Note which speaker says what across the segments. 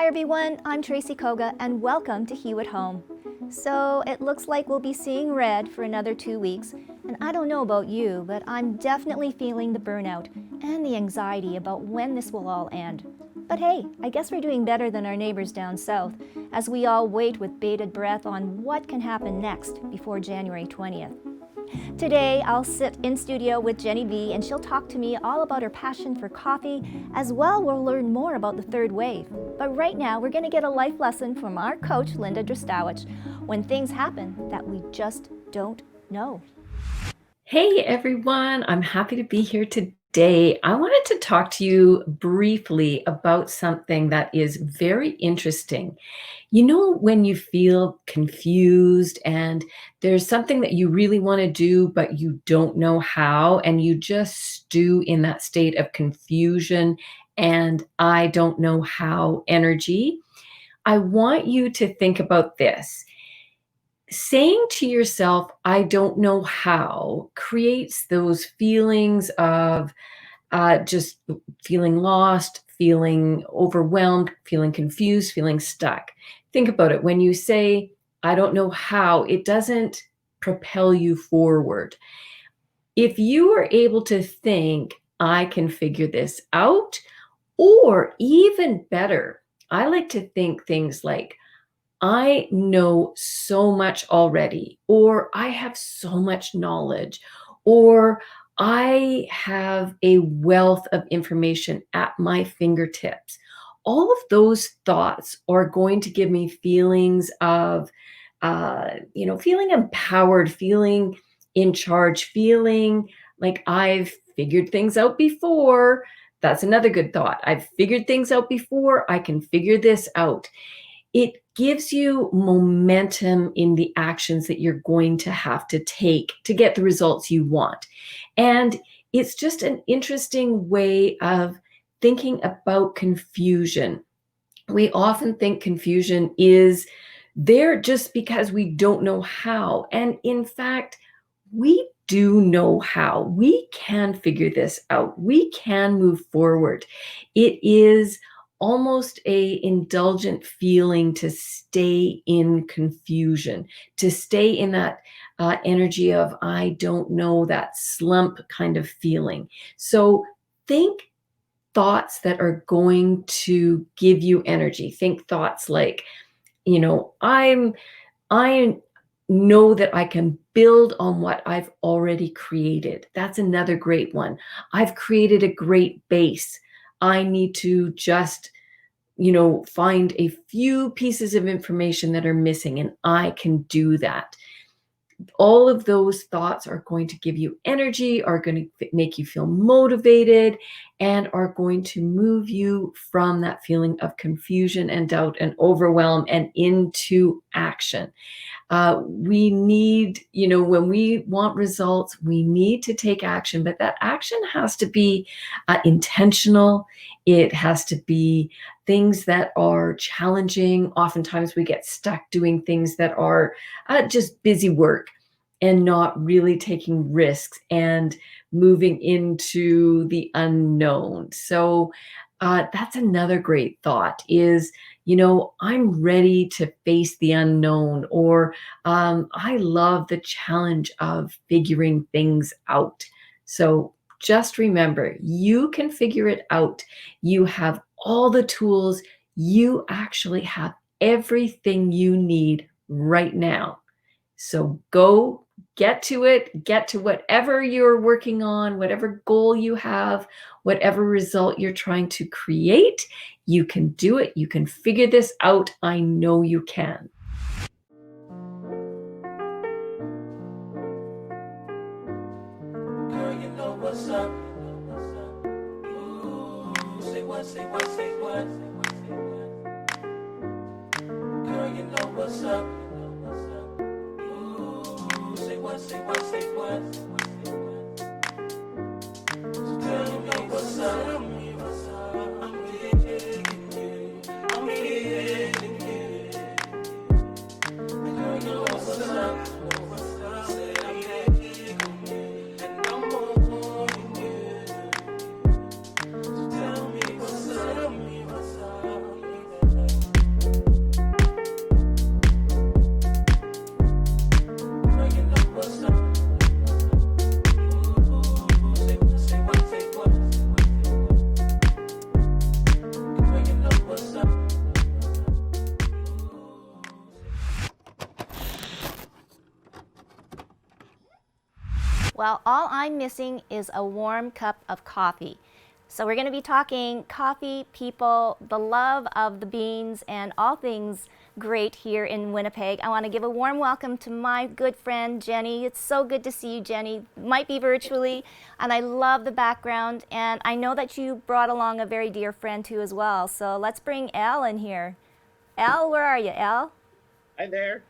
Speaker 1: Hi everyone, I'm Tracy Koga and welcome to Hue at Home. So it looks like we'll be seeing red for another 2 weeks, and I don't know about you, but I'm definitely feeling the burnout and the anxiety about when this will all end. But hey, I guess we're doing better than our neighbors down south as we all wait with bated breath on what can happen next before January 20th. Today, I'll sit in studio with Genny V and she'll talk to me all about her passion for coffee. As well, we'll learn more about the third wave. But right now, we're going to get a life lesson from our coach, Drosdowech, when things happen that we just don't know.
Speaker 2: Hey everyone, I'm happy to be here today. I wanted to talk to you briefly about something that is very interesting. You know, when you feel confused and there's something that you really want to do, but you don't know how, and you just stew in that state of confusion and I don't know how energy. I want you to think about this. Saying to yourself, I don't know how, creates those feelings of just feeling lost, feeling overwhelmed, feeling confused, feeling stuck. Think about it. When you say, I don't know how, it doesn't propel you forward. If you are able to think, I can figure this out, or even better, I like to think things like, I know so much already, or I have so much knowledge, or I have a wealth of information at my fingertips. All of those thoughts are going to give me feelings of, feeling empowered, feeling in charge, feeling like I've figured things out before. That's another good thought. I've figured things out before. I can figure this out. It gives you momentum in the actions that you're going to have to take to get the results you want. And it's just an interesting way of thinking about confusion. We often think confusion is there just because we don't know how. And in fact, we do know how. We can figure this out. We can move forward. It is almost a indulgent feeling to stay in confusion, to stay in that energy of I don't know, that slump kind of feeling. So think thoughts that are going to give you energy. Think thoughts like, I know that I can build on what I've already created. That's another great one. I've created a great base. I need to just, find a few pieces of information that are missing, and I can do that. All of those thoughts are going to give you energy, are going to make you feel motivated, and are going to move you from that feeling of confusion and doubt and overwhelm and into action. We need, when we want results, we need to take action, but that action has to be intentional. It has to be things that are challenging. Oftentimes we get stuck doing things that are just busy work and not really taking risks and moving into the unknown. So that's another great thought is, I'm ready to face the unknown, or I love the challenge of figuring things out. So just remember, you can figure it out. You have all the tools. You actually have everything you need right now. So go get to it, get to whatever you're working on, whatever goal you have, whatever result you're trying to create. You can do it. You can figure this out. I know you can.
Speaker 3: Girl, you know what's up. Ooh, say what, say what, say what. Girl, you know what's up. Ooh, say what, say what, say what. So tell me what's up. I'm feeling you. I'm feeling you. Girl, you know what's up. Say I'm feeling you. And I'm holding you. So tell me what's up.
Speaker 1: Well, all I'm missing is a warm cup of coffee. So we're going to be talking coffee, people, the love of the beans, and all things great here in Winnipeg. I want to give a warm welcome to my good friend, Genny. It's so good to see you, Genny. Might be virtually, and I love the background. And I know that you brought along a very dear friend too as well. So let's bring Al in here. Al, where are you, Al?
Speaker 4: Hi there.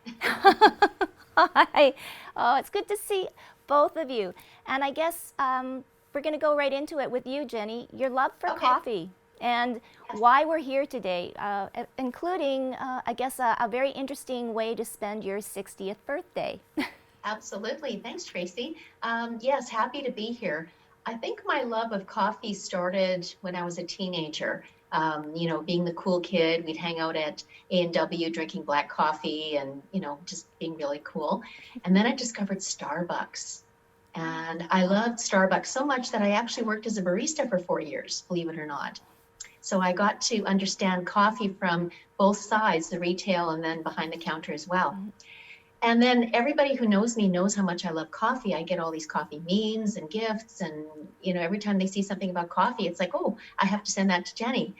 Speaker 1: Hi. Oh, it's good to see both of you. And I guess we're going to go right into it with you, Genny. Your love for coffee and why we're here today, including, I guess, a very interesting way to spend your 60th birthday.
Speaker 5: Absolutely. Thanks, Tracy. Yes, happy to be here. I think my love of coffee started when I was a teenager. Being the cool kid, we'd hang out at A&W drinking black coffee and, just being really cool. And then I discovered Starbucks. And I loved Starbucks so much that I actually worked as a barista for 4 years, believe it or not. So I got to understand coffee from both sides, the retail and then behind the counter as well. And then everybody who knows me knows how much I love coffee. I get all these coffee memes and gifts. And, every time they see something about coffee, it's like, oh, I have to send that to Genny.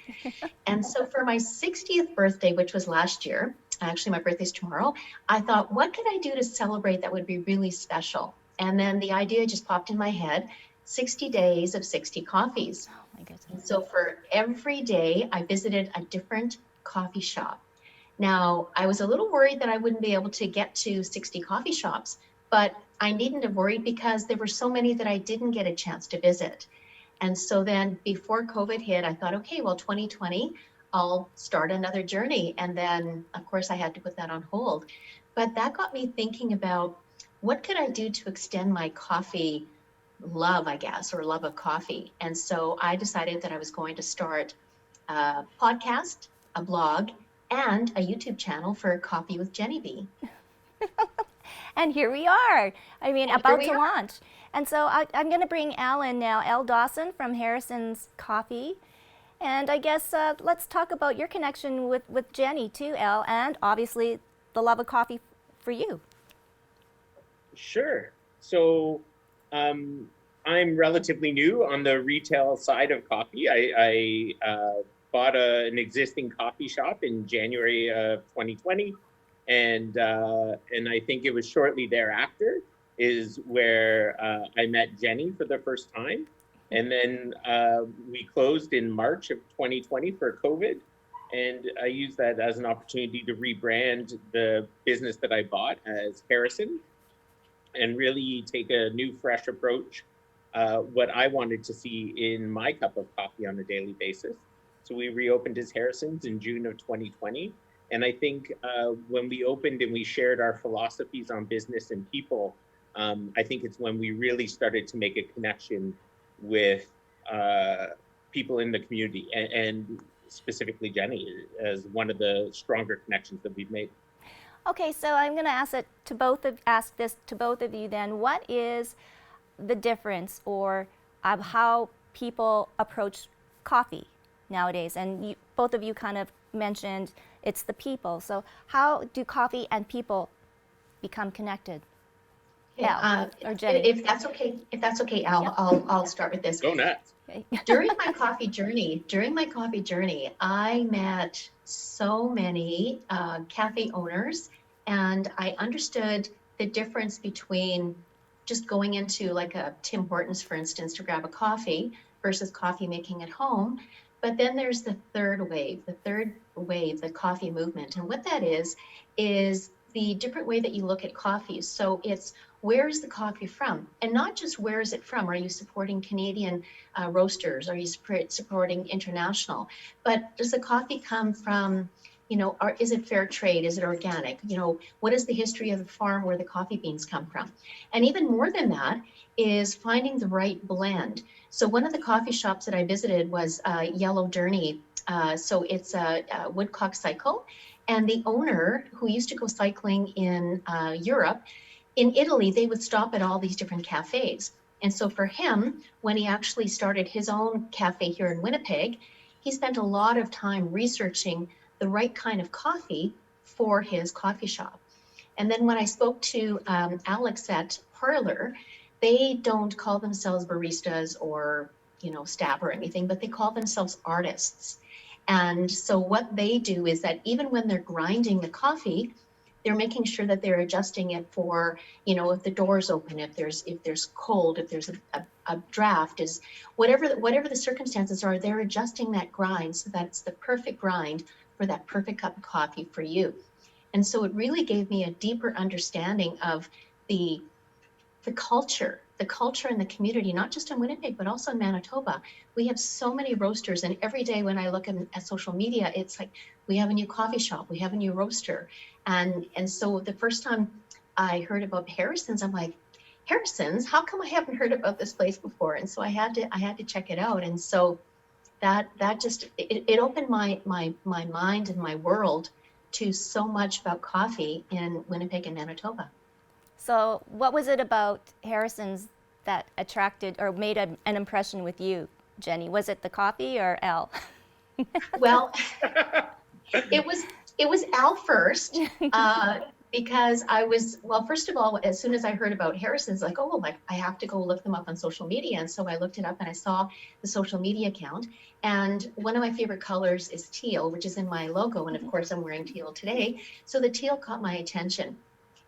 Speaker 5: And so for my 60th birthday, which was last year, actually my birthday's tomorrow, I thought, what could I do to celebrate that would be really special? And then the idea just popped in my head, 60 days of 60 coffees.
Speaker 1: Oh, my goodness.
Speaker 5: And so for every day, I visited a different coffee shop. Now, I was a little worried that I wouldn't be able to get to 60 coffee shops, but I needn't have worried because there were so many that I didn't get a chance to visit. And so then before COVID hit, I thought, okay, well, 2020, I'll start another journey. And then, of course, I had to put that on hold. But that got me thinking about what could I do to extend my coffee love, I guess, or love of coffee. And so I decided that I was going to start a podcast, a blog, and a YouTube channel for Coffee with Genny B.
Speaker 1: And here we are. I mean,
Speaker 5: And
Speaker 1: about
Speaker 5: here
Speaker 1: to
Speaker 5: we are.
Speaker 1: launch. And so I'm going to bring Al in now, Al Dawson from Harrison's Coffee. And I guess let's talk about your connection with Genny too, Al, and obviously the love of coffee for you.
Speaker 4: Sure. So I'm relatively new on the retail side of coffee. I bought an existing coffee shop in January of 2020. And I think it was shortly thereafter is where I met Genny for the first time. And then we closed in March of 2020 for COVID. And I used that as an opportunity to rebrand the business that I bought as Harrison and really take a new, fresh approach, what I wanted to see in my cup of coffee on a daily basis. So we reopened as Harrison's in June of 2020. And I think when we opened and we shared our philosophies on business and people, I think it's when we really started to make a connection with people in the community and specifically Genny as one of the stronger connections that we've made.
Speaker 1: Okay, so I'm going to ask this to both of you then. What is the difference or of how people approach coffee nowadays? And both of you kind of mentioned it's the people. So how do coffee and people become connected? Al or Genny?
Speaker 5: If that's okay, Al,
Speaker 1: Yep.
Speaker 5: I'll start with this.
Speaker 4: Go nuts.
Speaker 1: Okay.
Speaker 5: During my coffee journey, I met so many cafe owners, and I understood the difference between just going into like a Tim Hortons, for instance, to grab a coffee versus coffee making at home. But then there's the third wave, the coffee movement. And what that is the different way that you look at coffee. So it's where is the coffee from? And not just where is it from? Are you supporting Canadian roasters? Are you supporting international? But does the coffee come from, is it fair trade? Is it organic? What is the history of the farm where the coffee beans come from? And even more than that is finding the right blend. So one of the coffee shops that I visited was Yellow Journey. So it's a woodcock cycle. And the owner, who used to go cycling in Europe, in Italy, they would stop at all these different cafes. And so for him, when he actually started his own cafe here in Winnipeg, he spent a lot of time researching the right kind of coffee for his coffee shop. And then when I spoke to Alex at Parlor, they don't call themselves baristas or, staff or anything, but they call themselves artists. And so what they do is that even when they're grinding the coffee, they're making sure that they're adjusting it for, if the door's open, if there's cold, if there's a draft, is whatever the circumstances are, they're adjusting that grind so that it's the perfect grind for that perfect cup of coffee for you. And so it really gave me a deeper understanding of the culture in the community, not just in Winnipeg, but also in Manitoba. We have so many roasters, and every day when I look at social media, it's like, we have a new coffee shop, we have a new roaster. And so the first time I heard about Harrison's, I'm like, Harrison's? How come I haven't heard about this place before? And so I had to check it out. And so that just, it opened my mind and my world to so much about coffee in Winnipeg and Manitoba.
Speaker 1: So, what was it about Harrison's that attracted or made an impression with you, Genny? Was it the coffee or Al?
Speaker 5: Well, it was Al first, because first of all, as soon as I heard about Harrison's, like, I have to go look them up on social media. And so I looked it up and I saw the social media account. And one of my favorite colors is teal, which is in my logo. And of course, I'm wearing teal today. So the teal caught my attention.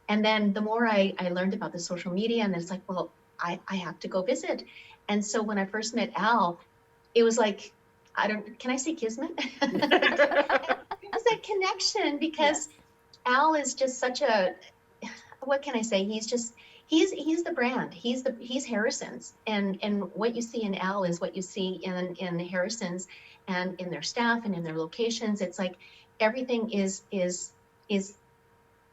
Speaker 5: And then the more I learned about the social media, and it's like, well, I have to go visit. And so when I first met Al, it was like, can I say kismet? It was that connection, because Al is just such what can I say? He's the brand. He's Harrison's. And what you see in Al is what you see in Harrison's and in their staff and in their locations. It's like everything is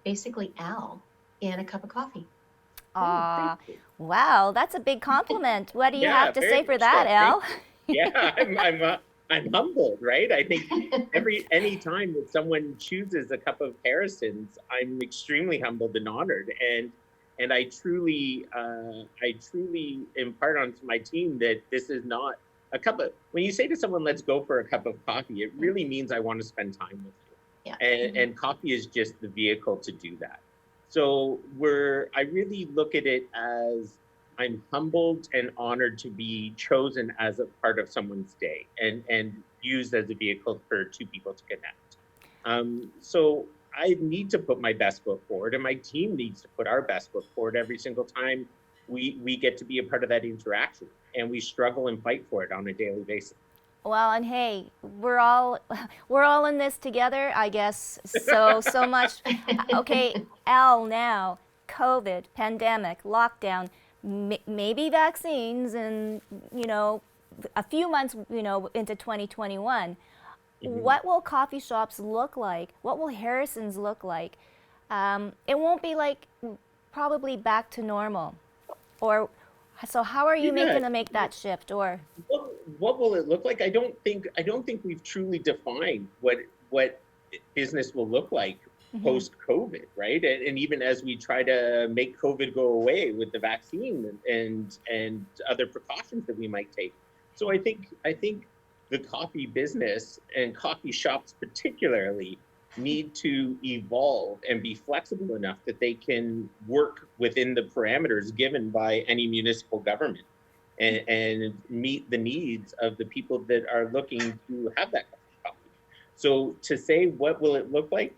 Speaker 5: basically Al in a cup of coffee.
Speaker 1: Wow, that's a big compliment. What do you have to
Speaker 4: very
Speaker 1: say for
Speaker 4: much
Speaker 1: that,
Speaker 4: so.
Speaker 1: Al?
Speaker 4: Yeah, I'm humbled, right? I think any time that someone chooses a cup of Harrison's, I'm extremely humbled and honored, and I truly impart onto my team that this is not a cup of. When you say to someone, "Let's go for a cup of coffee," it really means I want to spend time with you.
Speaker 5: Yeah.
Speaker 4: And coffee is just the vehicle to do that. So I really look at it as I'm humbled and honored to be chosen as a part of someone's day and used as a vehicle for two people to connect. So I need to put my best foot forward, and my team needs to put our best foot forward every single time we get to be a part of that interaction, and we struggle and fight for it on a daily basis.
Speaker 1: Well, and hey, we're all in this together, I guess. So much. Okay, Al, now COVID, pandemic, lockdown, maybe vaccines, and a few months, into 2021. What will coffee shops look like? What will Harrison's look like? It won't be like probably back to normal, or. So how are you making to make that shift, or?
Speaker 4: What will it look like? I don't think we've truly defined what business will look like post-COVID, right? And even as we try to make COVID go away with the vaccine and other precautions that we might take. So I think the coffee business and coffee shops particularly need to evolve and be flexible enough that they can work within the parameters given by any municipal government and meet the needs of the people that are looking to have that coffee. So to say what will it look like,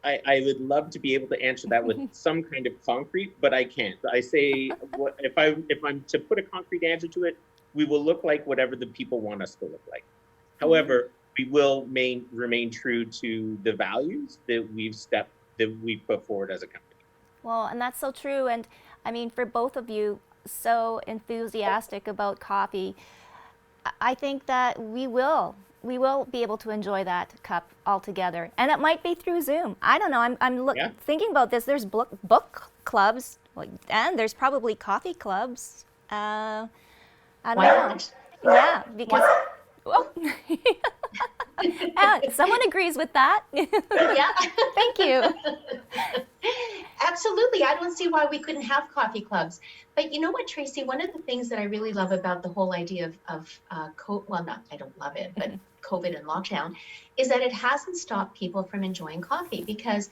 Speaker 4: I would love to be able to answer that with some kind of concrete, but I can't. I say, if I'm to put a concrete answer to it, we will look like whatever the people want us to look like. However, we will remain true to the values that we've put forward as a company.
Speaker 1: Well, and that's so true. And I mean, for both of you, so enthusiastic about coffee, I think that we will be able to enjoy that cup all together. And it might be through Zoom. I don't know. I'm thinking about this. There's book clubs, and there's probably coffee clubs. I don't know. Yeah, because. Well, someone agrees with that.
Speaker 5: Yeah.
Speaker 1: Thank you.
Speaker 5: Absolutely. I don't see why we couldn't have coffee clubs. But you know what, Tracy? One of the things that I really love about the whole idea of I don't love it, but COVID and lockdown, is that it hasn't stopped people from enjoying coffee, because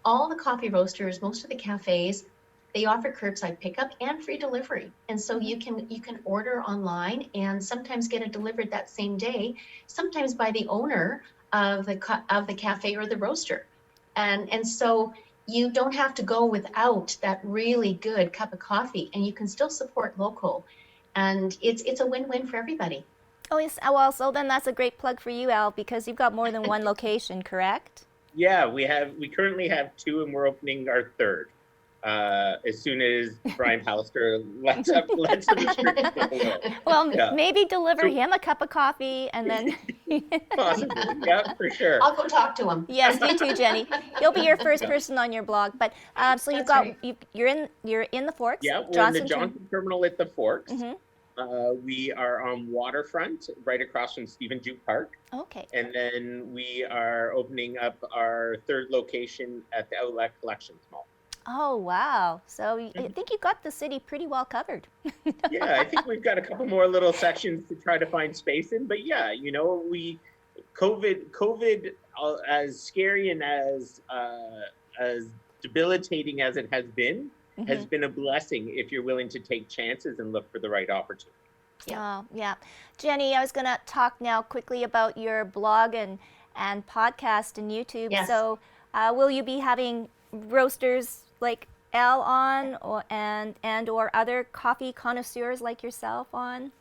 Speaker 5: all the coffee roasters, most of the cafes, they offer curbside pickup and free delivery. And so you can order online and sometimes get it delivered that same day, sometimes by the owner of the cafe or the roaster. And so you don't have to go without that really good cup of coffee, and you can still support local. And it's a win-win for everybody.
Speaker 1: Oh, yes. Well, so then that's a great plug for you, Al, because you've got more than one location, correct?
Speaker 4: Yeah, we currently have 2, and we're opening our 3rd. As soon as Brian Pallister lets the restrictions go away.
Speaker 1: Well,
Speaker 4: Yeah.
Speaker 1: maybe deliver
Speaker 4: So-
Speaker 1: him a cup of coffee and then.
Speaker 4: Possibly, yeah, for sure.
Speaker 5: I'll go talk to him.
Speaker 1: Yes, you too, Jenny. He'll be your first person on your blog. But so you've
Speaker 5: That's
Speaker 1: got
Speaker 5: right.
Speaker 1: you're in the Forks.
Speaker 4: Yeah, we're in the
Speaker 1: Johnson
Speaker 4: Johnson Terminal at the Forks.
Speaker 1: Mhm.
Speaker 4: We are on waterfront, right across from Stephen Duke Park.
Speaker 1: Okay.
Speaker 4: And then we are opening up our 3rd location at the Outlet Collections Mall.
Speaker 1: Oh, wow. So I think you got the city pretty well covered.
Speaker 4: Yeah, I think we've got a couple more little sections to try to find space in. But yeah, COVID, as scary and as debilitating as it has been a blessing if you're willing to take chances and look for the right opportunity.
Speaker 1: Yeah. Yeah. Jenny, I was going to talk now quickly about your blog and podcast and YouTube.
Speaker 5: Yes.
Speaker 1: So will you be having roasters like Al on or other coffee connoisseurs like yourself on?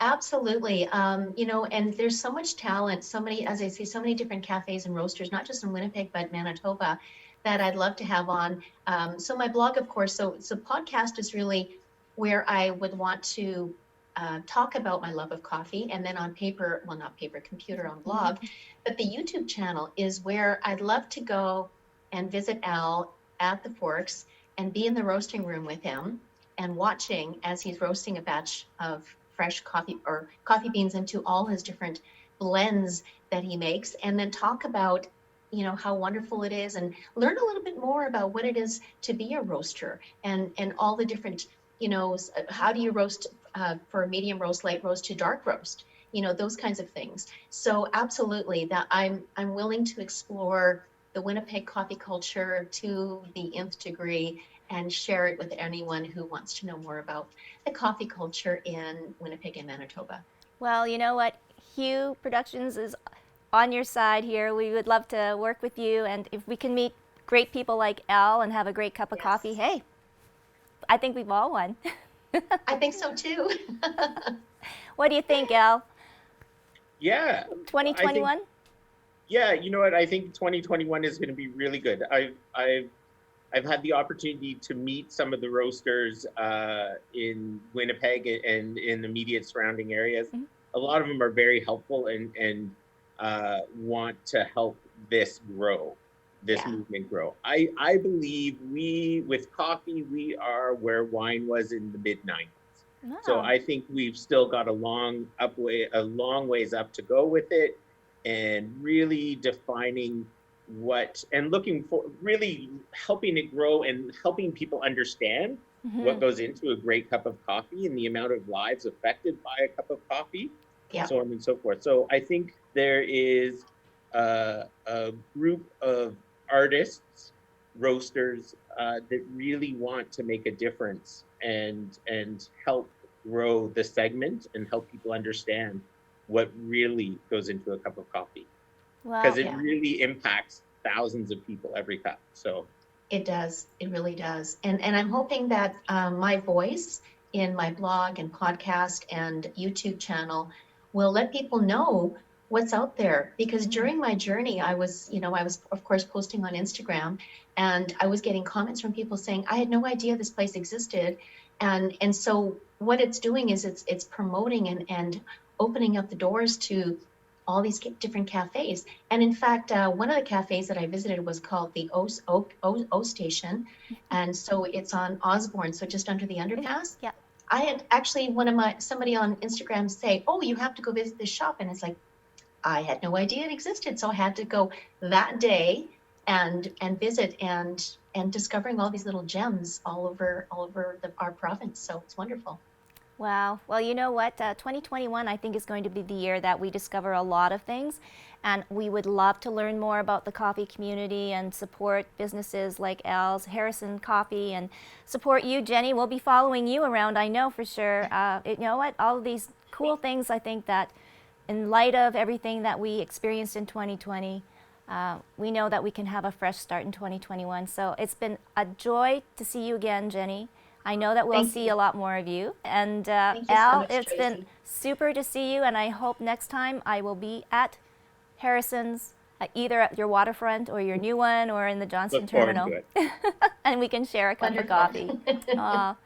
Speaker 5: Absolutely. And there's so much talent, so many, as I say, so many different cafes and roasters, not just in Winnipeg, but Manitoba, that I'd love to have on. So my blog, of course, so podcast is really where I would want to talk about my love of coffee, and then on paper, well, not paper, computer, on blog. But the YouTube channel is where I'd love to go and visit Al at the Forks and be in the roasting room with him and watching as he's roasting a batch of fresh coffee or coffee beans into all his different blends that he makes, and then talk about how wonderful it is, and learn a little bit more about what it is to be a roaster, and all the different, how do you roast for medium roast, light roast to dark roast, those kinds of things. So absolutely, that I'm willing to explore the Winnipeg coffee culture to the nth degree and share it with anyone who wants to know more about the coffee culture in Winnipeg and Manitoba.
Speaker 1: Well, you know what? Hue Productions is on your side here. We would love to work with you, and if we can meet great people like Al and have a great cup of coffee, hey, I think we've all won.
Speaker 5: I think so too.
Speaker 1: What do you think, Al?
Speaker 4: Yeah.
Speaker 1: 2021?
Speaker 4: Yeah, you know what? I think 2021 is going to be really good. I've had the opportunity to meet some of the roasters in Winnipeg and in immediate surrounding areas. A lot of them are very helpful and want to help this grow, this movement grow. I believe with coffee, we are where wine was in the mid-90s.
Speaker 1: No.
Speaker 4: So I think we've still got a long ways up to go with it, and really defining and looking for really helping it grow and helping people understand what goes into a great cup of coffee and the amount of lives affected by a cup of coffee, so on and so forth. So I think there is a group of artists, roasters that really want to make a difference and help grow the segment and help people understand what really goes into a cup of coffee. Because it really impacts thousands of people every cup. So
Speaker 5: it does. It really does. And I'm hoping that my voice in my blog and podcast and YouTube channel will let people know what's out there. Because during my journey, I was of course posting on Instagram, and I was getting comments from people saying, I had no idea this place existed. And so what it's doing is it's promoting and opening up the doors to all these different cafes. And in fact, one of the cafes that I visited was called the O Station. And so it's on Osborne, so just under the underpass.
Speaker 1: Yeah.
Speaker 5: I had actually somebody on Instagram say, oh, you have to go visit this shop. And it's like, I had no idea it existed. So I had to go that day and visit and discovering all these little gems all over our province. So it's wonderful.
Speaker 1: Wow. Well, you know what? 2021, I think, is going to be the year that we discover a lot of things. And we would love to learn more about the coffee community and support businesses like Al's, Harrison Coffee, and support you, Genny. We'll be following you around, I know for sure. You know what? All of these cool things, I think that in light of everything that we experienced in 2020, we know that we can have a fresh start in 2021. So it's been a joy to see you again, Genny. I know that we'll
Speaker 5: Thank
Speaker 1: see
Speaker 5: you.
Speaker 1: a lot more of you. And
Speaker 5: Thank you so
Speaker 1: Al,
Speaker 5: much,
Speaker 1: it's been
Speaker 5: Tracy.
Speaker 1: super to see you. And I hope next time I will be at Harrison's, either at your waterfront or your new one or in the Johnston
Speaker 4: Look forward
Speaker 1: terminal.
Speaker 4: to it.
Speaker 1: And we can share a cup of
Speaker 5: Wonderful.
Speaker 1: coffee.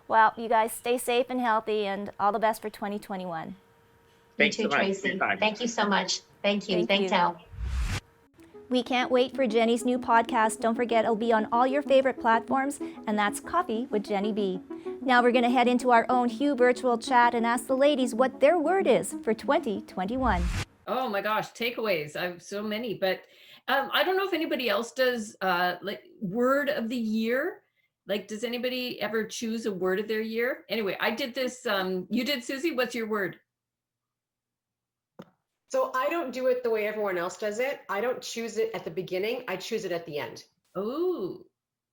Speaker 1: Well, you guys stay safe and healthy and all the best for 2021.
Speaker 5: You
Speaker 4: Thanks
Speaker 5: too,
Speaker 4: so much for your
Speaker 5: Tracy.
Speaker 4: time.
Speaker 5: Thank you so much. Thank you.
Speaker 1: Thank
Speaker 5: Thanks,
Speaker 1: you.
Speaker 5: Al.
Speaker 1: We can't wait for Genny's new podcast. Don't forget, it'll be on all your favorite platforms, and that's Coffee with Genny B. Now we're going to head into our own Hue Virtual Chat and ask the ladies what their word is for 2021.
Speaker 2: Oh my gosh, takeaways. I have so many, but I don't know if anybody else does like word of the year. Like, does anybody ever choose a word of their year? Anyway, I did this. You did, Susie. What's your word?
Speaker 6: So I don't do it the way everyone else does it. I don't choose it at the beginning. I choose it at the end.
Speaker 2: Oh,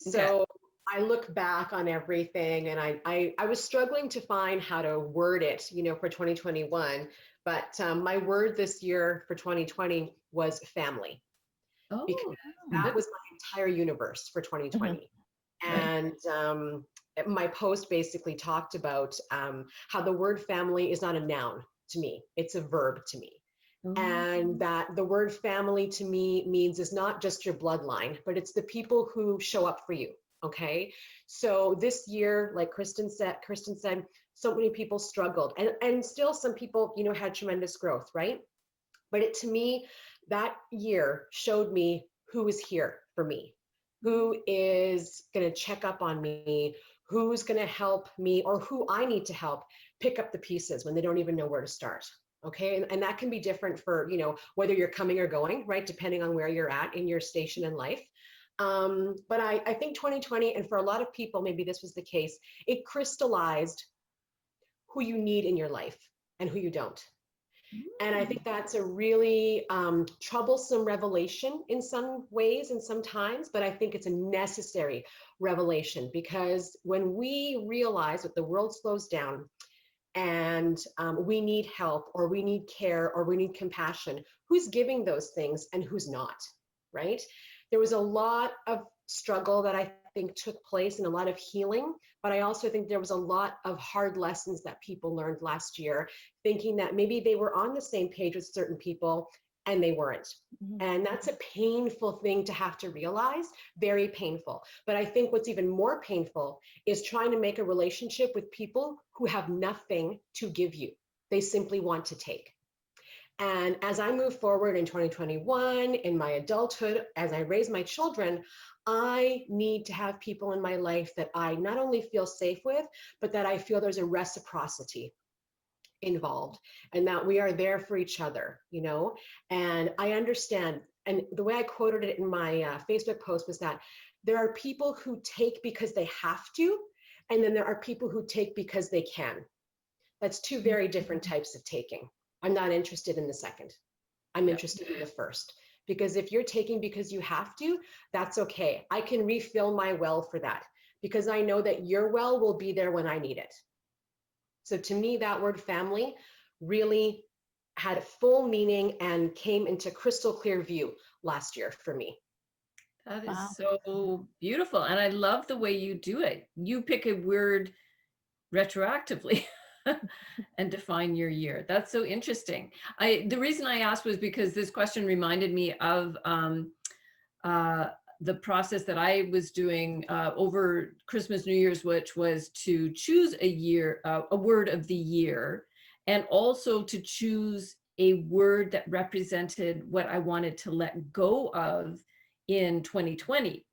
Speaker 6: So I look back on everything, and I was struggling to find how to word it, for 2021. But my word this year for 2020 was family,
Speaker 2: oh,
Speaker 6: because that was my entire universe for 2020. And my post basically talked about how the word family is not a noun to me; it's a verb to me. And that the word family to me means is not just your bloodline, but it's the people who show up for you. Okay. So this year, like Kristen said, so many people struggled, and still some people, had tremendous growth, right? But to me, that year showed me who is here for me, who is going to check up on me, who's going to help me, or who I need to help pick up the pieces when they don't even know where to start. Okay. And that can be different for, whether you're coming or going, right? Depending on where you're at in your station in life. But I think 2020, and for a lot of people, maybe this was the case, it crystallized who you need in your life and who you don't. And I think that's a really troublesome revelation in some ways and sometimes, but I think it's a necessary revelation, because when we realize that the world slows down and we need help, or we need care, or we need compassion, who's giving those things and who's not, right? There was a lot of struggle that I think took place, and a lot of healing, but I also think there was a lot of hard lessons that people learned last year, thinking that maybe they were on the same page with certain people and they weren't. And that's a painful thing to have to realize, very painful. But I think what's even more painful is trying to make a relationship with people who have nothing to give you. They simply want to take. And as I move forward in 2021, in my adulthood, as I raise my children, I need to have people in my life that I not only feel safe with, but that I feel there's a reciprocity involved, and that we are there for each other, and I understand. And the way I quoted it in my Facebook post was that there are people who take because they have to, and then there are people who take because they can. That's two very different types of taking. I'm not interested in the second. I'm interested in the first, because if you're taking because you have to, that's okay. I can refill my well for that, because I know that your well will be there when I need it. So to me, that word family really had a full meaning and came into crystal clear view last year for me.
Speaker 2: That is so beautiful. And I love the way you do it. You pick a word retroactively and define your year. That's so interesting. The reason I asked was because this question reminded me of the process that I was doing over Christmas, New Year's, which was to choose a word of the year, and also to choose a word that represented what I wanted to let go of in 2020.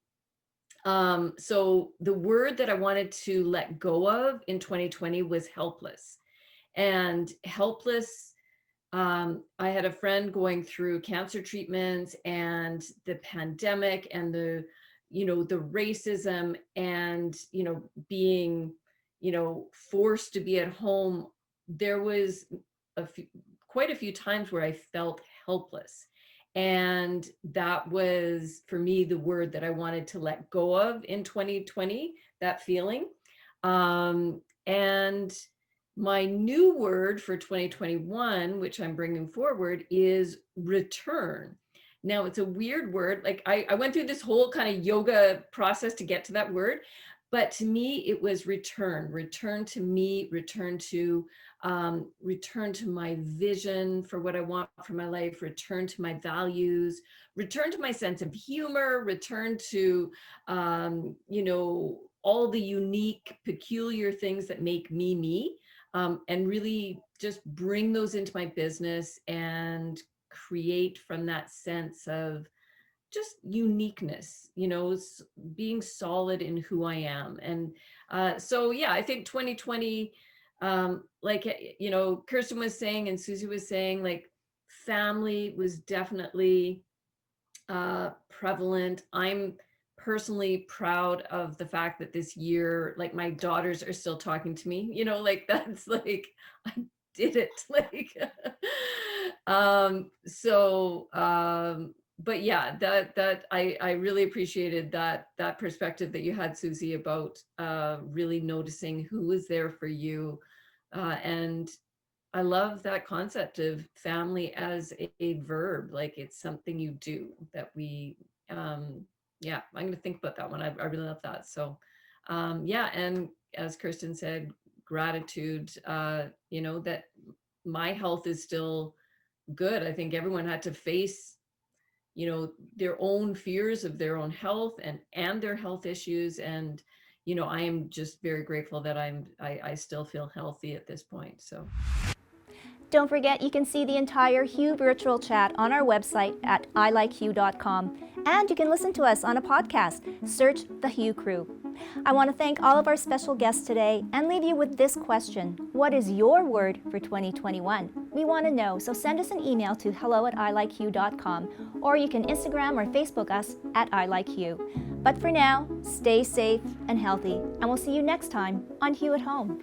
Speaker 2: So the word that I wanted to let go of in 2020 was helpless. And helpless, I had a friend going through cancer treatments and the pandemic and the racism and, being, forced to be at home, there was quite a few times where I felt helpless. And that was, for me, the word that I wanted to let go of in 2020, that feeling. And my new word for 2021, which I'm bringing forward, is return. Now, it's a weird word. Like I went through this whole kind of yoga process to get to that word. But to me, it was return to me, return to my vision for what I want for my life, return to my values, return to my sense of humor, return to, all the unique, peculiar things that make me me, and really just bring those into my business and create from that sense of just uniqueness, being solid in who I am. And so, yeah, I think 2020, Kirsten was saying and Susie was saying, like, family was definitely prevalent. I'm personally proud of the fact that this year, like, my daughters are still talking to me, like, that's like, I did it. Like, but yeah, that I really appreciated that perspective that you had, Susie, about really noticing who was there for you. And I love that concept of family as a verb, like it's something you do that we, yeah, I'm going to think about that one. I really love that. So, yeah. And as Kirsten said, gratitude, that my health is still good. I think everyone had to face, their own fears of their own health and their health issues. And, I am just very grateful that I still feel healthy at this point. So.
Speaker 1: Don't forget, you can see the entire Hue Virtual Chat on our website at iLikeHue.com. And you can listen to us on a podcast. Search The Hue Crew. I want to thank all of our special guests today and leave you with this question. What is your word for 2021? We want to know, so send us an email to hello@ilikehue.com, or you can Instagram or Facebook us at iLikeHue. But for now, stay safe and healthy, and we'll see you next time on Hue at Home.